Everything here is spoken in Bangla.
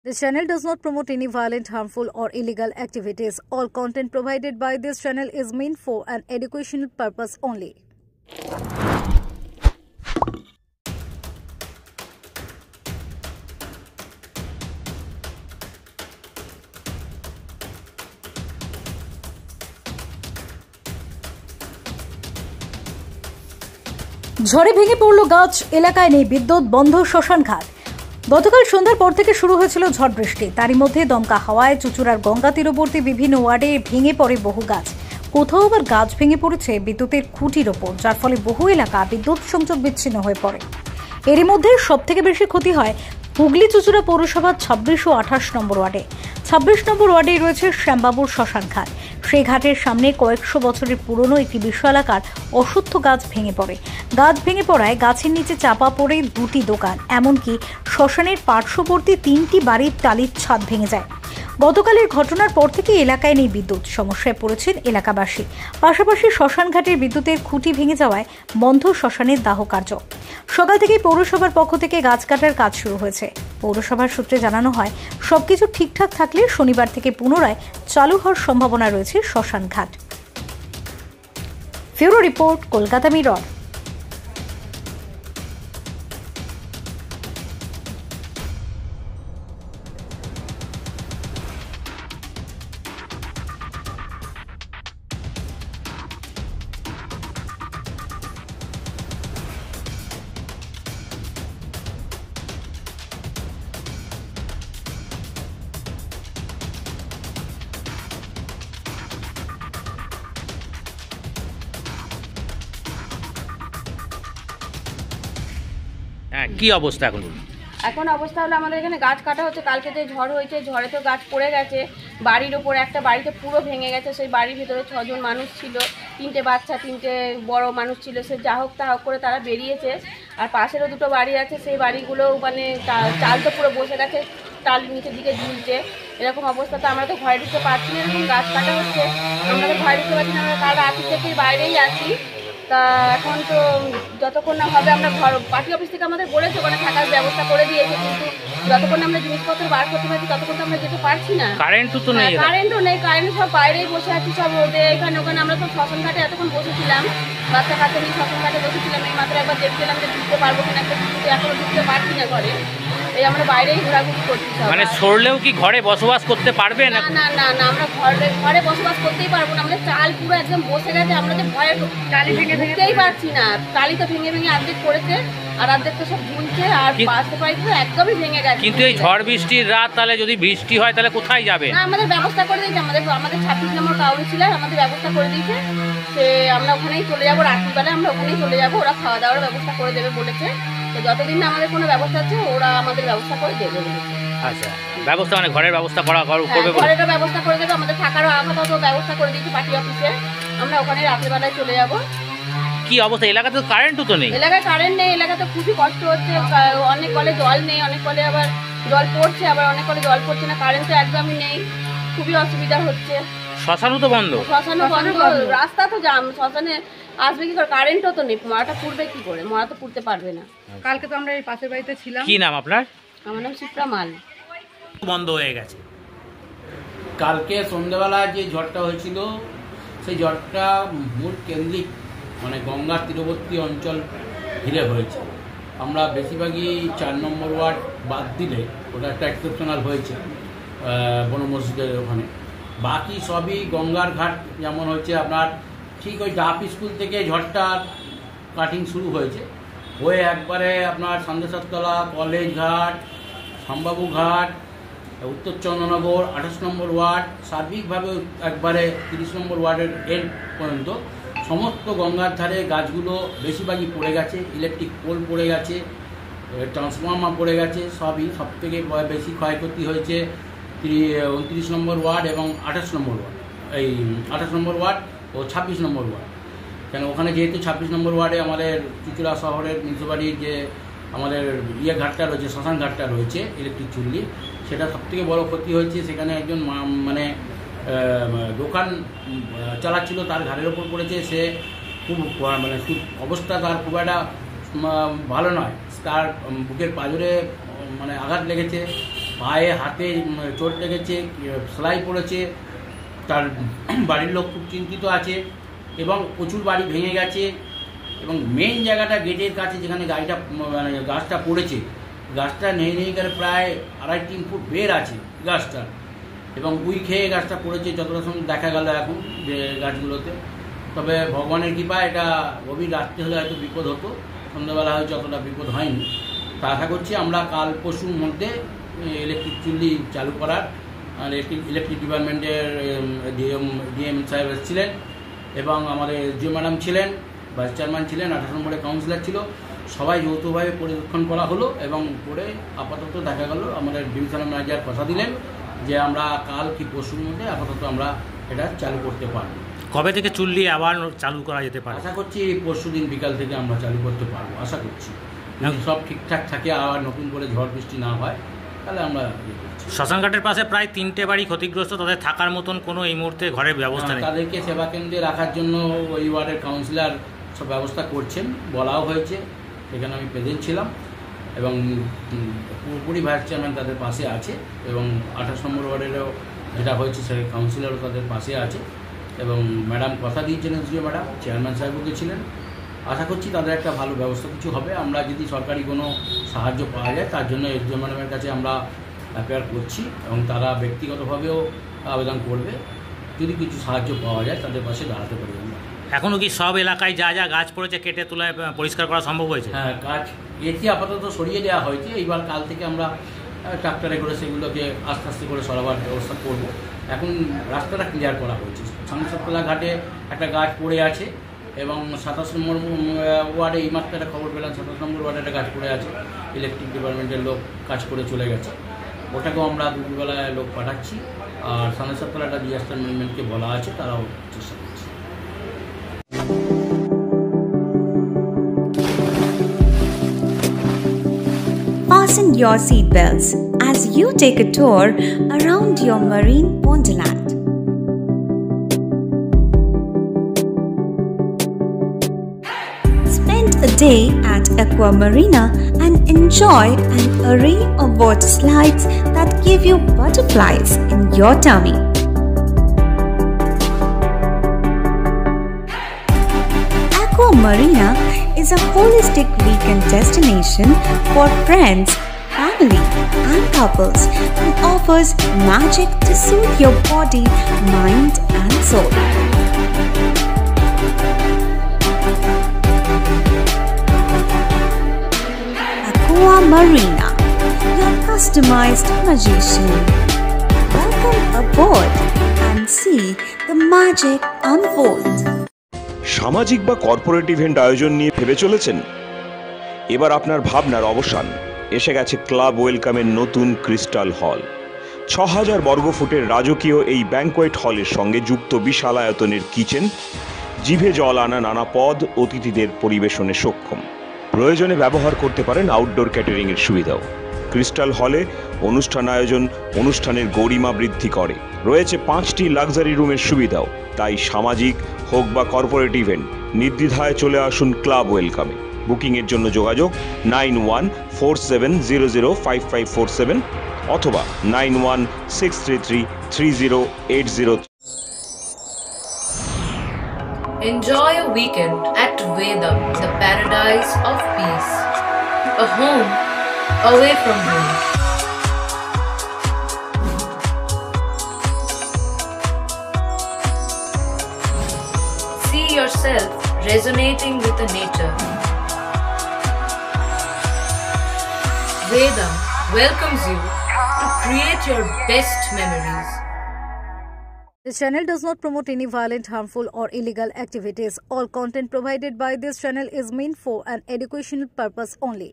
This channel does not promote any violent, harmful, or illegal activities. All content provided by this channel is meant for an educational purpose only. ঝড়ে ভেঙে পড়ল গাছ, এলাকায় নেই বিদ্যুৎ, বন্ধ শ্মশান ঘাট। গতকাল সন্ধ্যার পর থেকে শুরু হয়েছিল ঝড় বৃষ্টি। তারই মধ্যে দমকা হাওয়ায় চুঁচুড়ার গঙ্গা তীরবর্তী বিভিন্ন ওয়ার্ডে ভেঙে পড়ে বহু গাছ। কোথাও আবার গাছ ভেঙে পড়েছে বিদ্যুতের খুঁটির ওপর, যার ফলে বহু এলাকা বিদ্যুৎ সংযোগ বিচ্ছিন্ন হয়ে পড়ে। এরই মধ্যে সবথেকে বেশি ক্ষতি হয় হুগলি চুঁচুড়া পৌরসভার 26 ও 28 নম্বর ওয়ার্ডে। 26 নম্বর ওয়ার্ডেই রয়েছে শ্যামবাবুর শ্মশান ঘাট। সেই ঘাটের সামনে কয়েকশো বছরের পুরনো একটি বিশালাকার অশ্বত্থ গাছ ভেঙে পড়ে। গাছ ভেঙে পড়ায় গাছের নিচে চাপা পড়ে দুটি দোকান, এমনকি শ্মশানের পার্শ্ববর্তী 3টি বাড়ির টালির ছাদ ভেঙে যায়। গতকালের ঘটনার পর থেকে এলাকায় নেই বিদ্যুৎ, সমস্যায় পড়েছেন এলাকাবাসী। পাশাপাশি শ্মশান ঘাটের বিদ্যুতের খুঁটি ভেঙে যাওয়ায় বন্ধ শ্মশানের দাহ কার্য। সকাল থেকেই পৌরসভার পক্ষ থেকে গাছ কাটার কাজ শুরু হয়েছে। পৌরসভার সূত্রে জানানো হয়, সবকিছু ঠিকঠাক থাকলে শনিবার থেকে পুনরায় চালু হওয়ার সম্ভাবনা রয়েছে শ্মশান ঘাট। Bureau report, Kolkata mirror. হ্যাঁ, কি অবস্থা এখন? এখন অবস্থা হলো আমাদের এখানে গাছ কাটা হচ্ছে। কালকে যে ঝড় হয়েছে, ঝড়ে তো গাছ পড়ে গেছে। বাড়ির ওপর একটা বাড়িতে পুরো ভেঙে গেছে। সেই বাড়ির ভিতরে 6 জন মানুষ ছিল, 3টে বাচ্চা, 3টে বড় মানুষ ছিল। সে যা হোক তা হোক করে তারা বেরিয়েছে। আর পাশেরও 2টো বাড়ি আছে, সেই বাড়িগুলো মানে চাল তো পুরো বসে গেছে, টাল নিচের দিকে ঝুলছে। এরকম অবস্থা তো আমরা তো ঘরে ঢুকতে পারছি না, এরকম গাছ কাটা হচ্ছে। আমরা তো ঘরে ঢুকতে পারছি না, আমরা কাল রাত থেকেই বাইরেই আছি। তা এখন তো যতক্ষণ না হবে, আমরা পার্টি অফিস থেকে আমাদের বলেছে ওখানে থাকার ব্যবস্থা করে দিয়েছে, কিন্তু যতক্ষণ আমরা জিনিসপত্র বার করতে পারছি ততক্ষণ তো আমরা যেতে পারছি না। কারেন্টও তো নেই। কারেন্টও নেই, কারেন্ট সব বাইরেই বসে আছি, সব রোদে এখানে ওখানে। আমরা তো শ্মশান ঘাটে এতক্ষণ বসেছিলাম, বাচ্চা কাচ্চা নিয়ে শ্মশান ঘাটে বসেছিলাম। এই মাত্র একবার দেখছিলাম যে ঢুকতে পারবো কিনা, একটা কিন্তু এখনো ঢুকতে পারছি না ঘরে। এই আমরা বাইরেই ঘোরাঘুরি করছি। মানে সরলেও কি ঘরে বসবাস করতে পারবে না? না না না, আমরা ঘরে বসবাস করতেই পারবো না। আমাদের চাল পুরো একদম বসে গেছে, আমরা যে ভয়ে টালি ভেঙে ঢুকতেই পারছি না। টালি তো ভেঙে ভেঙে অর্ধেক করেছে, আর অর্ধেক তো সব ঝুলছে, আর পাশে পাই তো একদমই ভেঙে গেছে। কিন্তু এই ঝড় বৃষ্টির রাত, তাহলে যদি বৃষ্টি হয় তাহলে কোথায় যাবে? না, আমাদের ব্যবস্থা করে দিয়েছে, আমাদের 26 নম্বর কাউন্সিলর আমাদের ব্যবস্থা করে দিয়েছে। সে আমরা ওখানেই চলে যাবো, রাত্রিবেলা আমরা ওখানেই চলে যাবো। ওরা খাওয়া দাওয়ার ব্যবস্থা করে দেবে বলেছে। তো যতদিন না আমাদের কোনো ব্যবস্থা আছে, ওরা আমাদের ব্যবস্থা করে দেবে বলেছে। আচ্ছা, ব্যবস্থা মানে ঘরের ব্যবস্থা করবে? ঘরেরও ব্যবস্থা করে দেবে, আমাদের থাকারও আপাতত ব্যবস্থা করে দিয়েছে পার্টি অফিসে। আমরা ওখানে রাত্রিবেলায় চলে যাবো। কি অবস্থা এলাকাতে? তো কারেন্টও তো নেই। এলাকায় কারেন্ট নেই, এলাকাতে খুবই কষ্ট হচ্ছে। অনেক কলে জল নেই, অনেক কলে আবার জল পড়ছে, আবার অনেক কলে জল পড়ছে না। কারেন্ট তো একদমই নেই, খুবই অসুবিধা হচ্ছে। শ্মশানও তো বন্ধ। শ্মশানও বন্ধ, রাস্তা তো জাম। শ্মশানে আসবে কি করে? কারেন্টও তো নেই, মরাটা পুড়বে কি করে? মরা তো পুড়তে পারবে না। কালকে তো আমরা এই পাশের বাড়িতে ছিলাম। কি নাম আপনার? আমার নাম শিপ্রা মাল। বন্ধ হয়ে গেছে। কালকে সন্ধ্যাবেলা যে ঝড়টা হয়েছিল, সেই ঝড়টা মূল কেন্দ্রিক মানে গঙ্গার তীরবর্তী অঞ্চল ঘিরে হয়েছে। আমরা বেশিরভাগই 4 নম্বর ওয়ার্ড বাদ দিলে, ওটা একটা এক্সেপশনাল হয়েছে বন মসজিদের ওখানে। বাকি সবই গঙ্গার ঘাট যেমন হচ্ছে আপনার, ঠিক ওই ডাপ স্কুল থেকে ঝড়টার কাটিং শুরু হয়েছে, হয়ে একবারে আপনার সন্দেশ্বরতলা, কলেজ ঘাট, শ্যামবাবু ঘাট, উত্তর চন্দ্রনগর, 28 নম্বর ওয়ার্ড, সার্বিকভাবে একবারে 30 নম্বর ওয়ার্ডের এন্ড পর্যন্ত সমস্ত গঙ্গার ধারে গাছগুলো বেশিরভাগই পড়ে গেছে। ইলেকট্রিক পোল পড়ে গেছে, ট্রান্সফর্মার পড়ে গেছে। সব থেকে বেশি ক্ষয়ক্ষতি হয়েছে 29 নম্বর ওয়ার্ড এবং 28 নম্বর ওয়ার্ড, এই 28 নম্বর ওয়ার্ড ও 26 নম্বর ওয়ার্ড। কেন ওখানে যেহেতু 26 নম্বর ওয়ার্ডে আমাদের চুঁচুড়া শহরের মিউনিসিপ্যালিটির যে আমাদের ঘাটটা রয়েছে, শ্মশান ঘাটটা রয়েছে ইলেকট্রিক চুল্লি, সেটা সবথেকে বড় ক্ষতি হয়েছে। সেখানে একজন মানে দোকান চালাচ্ছিল, তার ঘাড়ের ওপর পড়েছে। সে খুব মানে অবস্থা তার খুব একটা ভালো নয়। তার বুকের পাঁজরে মানে আঘাত লেগেছে, পায়ে হাতে চোট লেগেছে, সেলাই পড়েছে, তার বাড়ির লোক খুব চিন্তিত আছে এবং প্রচুর বাড়ি ভেঙে গেছে। এবং মেইন জায়গাটা গেটের কাছে যেখানে গাড়িটা মানে গাছটা পড়েছে, গাছটা নেই গেলে প্রায় 2.5-3 ফুট বের আছে গাছটা, এবং উই খেয়ে গাছটা পড়েছে যতটা সময় দেখা গেল এখন যে গাছগুলোতে। তবে ভগবানের কৃপা, এটা গভীর রাত্রে হলে হয়তো বিপদ হতো, সন্ধ্যাবেলা হয়তো অতটা বিপদ হয়নি। তা আশা করছি আমরা কাল পরশুর মধ্যে ইলেকট্রিক চুল্লি চালু করার, আর ইলেকট্রিক ডিপার্টমেন্টের ডিএম সাহেব এসেছিলেন এবং আমাদের জিও ম্যাডাম ছিলেন, ভাইস চেয়ারম্যান ছিলেন, 28 নম্বরের কাউন্সিলর ছিল, সবাই যৌথভাবে পরিদর্শন করা হলো এবং করে আপাতত দেখা গেল আমাদের ডিভিশনাল ম্যানেজার কথা দিলেন যে আমরা কাল কি পরশুর মধ্যে আপাতত আমরা এটা চালু করতে পারবো। কবে থেকে চুল্লি আবার চালু করা যেতে পারে? আশা করছি পরশু দিন বিকাল থেকে আমরা চালু করতে পারবো, আশা করছি। যদি সব ঠিকঠাক থাকে, আবার নতুন করে ঝড় বৃষ্টি না হয়, তাহলে আমরা শ্মশানঘাটের পাশে প্রায় 3টে বাড়ি ক্ষতিগ্রস্ত, তাদের থাকার মতন কোনো এই মুহূর্তে ঘরের ব্যবস্থা নেই। তাদেরকে সেবা কেন্দ্রে রাখার জন্য ওই ওয়ার্ডের কাউন্সিলর সব ব্যবস্থা করছেন, বলাও হয়েছে, সেখানে আমি প্রেজেন্ট ছিলাম এবং পুরোপুরি ভাইস চেয়ারম্যান তাদের পাশে আছে এবং 28 নম্বর ওয়ার্ডেরও যেটা হয়েছে সে কাউন্সিলরও তাদের পাশে আছে এবং ম্যাডাম কথা দিয়েছিলেন, জিও ম্যাডাম, চেয়ারম্যান সাহেবও গেছিলেন। আশা করছি তাদের একটা ভালো ব্যবস্থা কিছু হবে। আমরা যদি সরকারি কোনো সাহায্য পাওয়া যায় তার জন্য জিও ম্যাডামের কাছে আমরা অ্যাপেয়ার করছি এবং তারা ব্যক্তিগতভাবেও আবেদন করবে। যদি কিছু সাহায্য পাওয়া যায় তাদের পাশে দাঁড়াতে পারি আমরা। এখনও কি সব এলাকায় যা যা গাছ পড়েছে কেটে তোলা পরিষ্কার করা সম্ভব হয়েছে? হ্যাঁ, গাছ এটি আপাতত সরিয়ে দেওয়া হয়েছে। এইবার কাল থেকে আমরা ট্রাক্টরে করে সেগুলোকে আস্তে আস্তে করে সরাবার ব্যবস্থা করব। এখন রাস্তাটা ক্লিয়ার করা হয়েছে। শামসাতলা ঘাটে একটা গাছ পড়ে আছে এবং 27 নম্বর ওয়ার্ডে এই মাত্র একটা খবর পেলাম 27 নম্বর ওয়ার্ডে একটা গাছ পড়ে আছে, ইলেকট্রিক ডিপার্টমেন্টের লোক কাজ করে চলে গেছে, ওটাকেও আমরা দুপুরবেলায় লোক পাঠাচ্ছি। আর শামসাতলাটা ডিজাস্টার ম্যানেজমেন্টকে বলা আছে, তারাও চেষ্টা করছে। Fasten your seatbelts as you take a tour around your marine wonderland. Spend a day at Aqua Marina and enjoy an array of water slides that give you butterflies in your tummy. Aqua Marina is a holistic weekend destination for friends, family, and couples and offers magic to soothe your body, mind, and soul. Aqua Marina, your customized magician. Welcome aboard and see the magic unfold. সামাজিক বা কর্পোরেট ইভেন্ট আয়োজন নিয়ে ভেবে চলেছেন? এবার আপনার ভাবনার অবসান। এসে গেছে ক্লাব ওয়েলকামের নতুন ক্রিস্টাল হল। 6000 বর্গফুটের রাজকীয় এই ব্যাংকোয়েট হলের সঙ্গে যুক্ত বিশাল আয়তনের কিচেন, জিভে জল আনা নানা পদ অতিথিদের পরিবেশনে সক্ষম। প্রয়োজনে ব্যবহার করতে পারেন আউটডোর ক্যাটারিংয়ের সুবিধাও। ক্রিস্টাল হলে অনুষ্ঠান আয়োজন অনুষ্ঠানের গরিমা বৃদ্ধি করে। রয়েছে 5টি লাক্সারি রুমের সুবিধাও। তাই সামাজিক হোক বা কর্পোরেট ইভেন্ট নির্দ্বিধায় চলে আসুন ক্লাব ওয়েলকামে। বুকিংয়ের জন্য যোগাযোগ 9147005547 অথবা 9163333080। Enjoy a weekend at Vedam, the paradise of peace. A home away from home. See yourself resonating with the nature. Vedam welcomes you to create your best memories. This channel does not promote any violent, harmful, or illegal activities. All content provided by this channel is meant for an educational purpose only.